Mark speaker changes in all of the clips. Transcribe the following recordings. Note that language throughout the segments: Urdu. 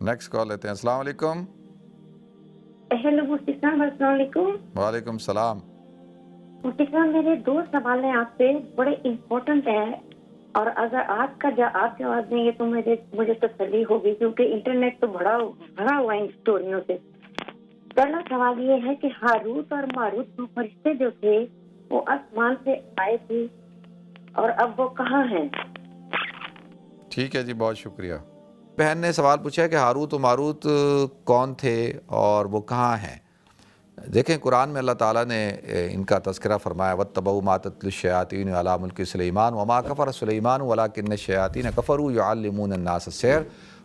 Speaker 1: نیکسٹ کال لیتے ہیں. السلام علیکم.
Speaker 2: ہیلو مفتی صاحب، السلام علیکم.
Speaker 1: وعلیکم السلام.
Speaker 2: مفتی صاحب میرے 2 سوال ہیں آپ سے، بڑے امپورٹنٹ ہیں، اور اگر آج کا آپ جواب دیں گے تو مجھے تسلی ہوگی، کیونکہ انٹرنیٹ تو بھرا ہوا ہے اسٹوریوں سے. پہلا سوال یہ ہے کہ ہاروت اور ماروت دو فرشتے جو تھے وہ آسمان سے آئے تھے اور اب وہ کہاں ہیں؟
Speaker 1: ٹھیک ہے جی، بہت شکریہ. بہن نے سوال پوچھا ہے کہ ہاروت و ماروت کون تھے اور وہ کہاں ہیں. دیکھیں قرآن میں اللہ تعالیٰ نے ان کا تذکرہ فرمایا وَاتَّبَعُوا مَا تَتْلُو الشَّيَاطِينُ عَلَىٰ مُلْكِ سُلَيْمَانَ وَمَا كَفَرَ سُلَيْمَانُ وَلَٰكِنَّ الشَّيَاطِينَ كَفَرُوا يُعَلِّمُونَ النَّاسَ السِّحْرَ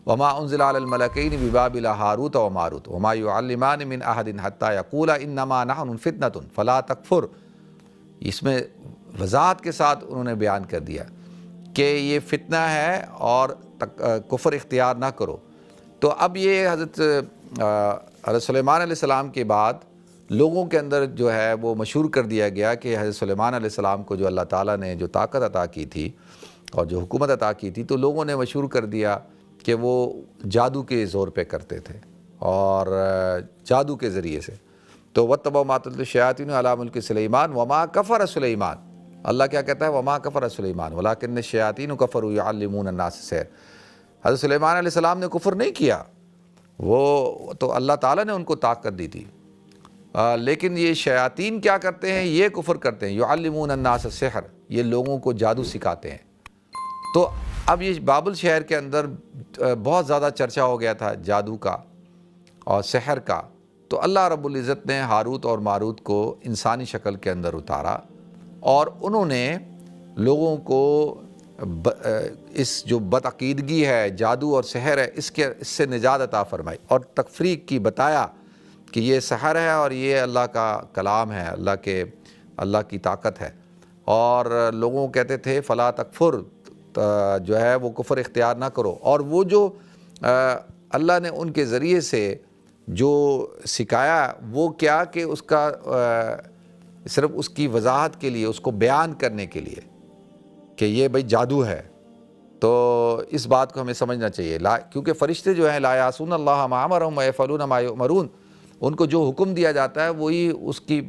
Speaker 1: وَمَا أُنزِلَ عَلَى الْمَلَكَيْنِ بِبَابِلَ هَارُوتَ وَمَارُوتَ وَمَا يُعَلِّمَانِ مِنْ أَحَدٍ حَتَّىٰ يَقُولَا إِنَّمَا نَحْنُ فِتْنَةٌ فَلَا تَكْفُرْ. اس میں وضاحت کے ساتھ انہوں نے بیان کر دیا کہ یہ فتنہ ہے اور کفر اختیار نہ کرو. تو اب یہ حضرت سلیمان علیہ السلام کے بعد لوگوں کے اندر جو ہے وہ مشہور کر دیا گیا کہ حضرت سلیمان علیہ السلام کو جو اللہ تعالیٰ نے جو طاقت عطا کی تھی اور جو حکومت عطا کی تھی، تو لوگوں نے مشہور کر دیا کہ وہ جادو کے زور پہ کرتے تھے اور جادو کے ذریعے سے. تو وَاتَّبَعُوا مَا تَتْلُو الشَّيَاطِينُ عَلَىٰ مُلْكِ سُلَيْمَانَ وَمَا كَفَرَ سُلَيْمَانُ. اللہ کیا کہتا ہے؟ وَمَا كَفَرَ سُلَيْمَانُ وَلَٰكِنَّ الشَّيَاطِينَ كَفَرُوا يُعَلِّمُونَ النَّاسَ السِّحْرَ. حضرت سلیمان علیہ السلام نے کفر نہیں کیا، وہ تو اللہ تعالیٰ نے ان کو طاقت دی تھی، لیکن یہ شیاطین کیا کرتے ہیں؟ یہ کفر کرتے ہیں. یعلمون الناس السحر، یہ لوگوں کو جادو سکھاتے ہیں. تو اب یہ بابل شہر کے اندر بہت زیادہ چرچا ہو گیا تھا جادو کا اور سحر کا. تو اللہ رب العزت نے ہاروت اور ماروت کو انسانی شکل کے اندر اتارا اور انہوں نے لوگوں کو اس جو بدعقیدگی ہے، جادو اور سحر ہے، اس سے نجات عطا فرمائی اور تفریق کی، بتایا کہ یہ سحر ہے اور یہ اللہ کا کلام ہے، اللہ کی طاقت ہے. اور لوگوں کہتے تھے فلا تکفر، جو ہے وہ کفر اختیار نہ کرو. اور وہ جو اللہ نے ان کے ذریعے سے جو سکھایا وہ کیا کہ اس کا صرف اس کی وضاحت کے لیے، اس کو بیان کرنے کے لیے کہ یہ بھئی جادو ہے. تو اس بات کو ہمیں سمجھنا چاہیے، کیونکہ فرشتے جو ہیں لا یعصون اللہ ما امرهم ویفعلون ما یؤمرون، ان کو جو حکم دیا جاتا ہے وہی اس کی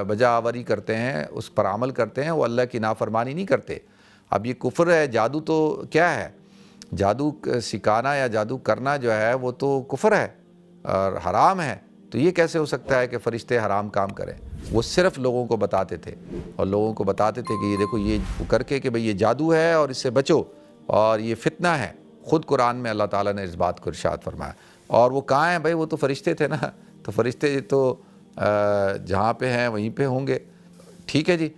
Speaker 1: بجا آوری کرتے ہیں، اس پر عمل کرتے ہیں، وہ اللہ کی نافرمانی نہیں کرتے. اب یہ کفر ہے، جادو تو کیا ہے؟ جادو سکھانا یا جادو کرنا جو ہے وہ تو کفر ہے اور حرام ہے. تو یہ کیسے ہو سکتا ہے کہ فرشتے حرام کام کریں؟ وہ صرف لوگوں کو بتاتے تھے اور لوگوں کو بتاتے تھے کہ یہ دیکھو یہ کر کے کہ بھئی یہ جادو ہے اور اس سے بچو اور یہ فتنہ ہے. خود قرآن میں اللہ تعالیٰ نے اس بات کو ارشاد فرمایا. اور وہ کہاں ہیں بھائی؟ وہ تو فرشتے تھے نا، تو فرشتے تو جہاں پہ ہیں وہیں پہ ہوں گے. ٹھیک ہے جی.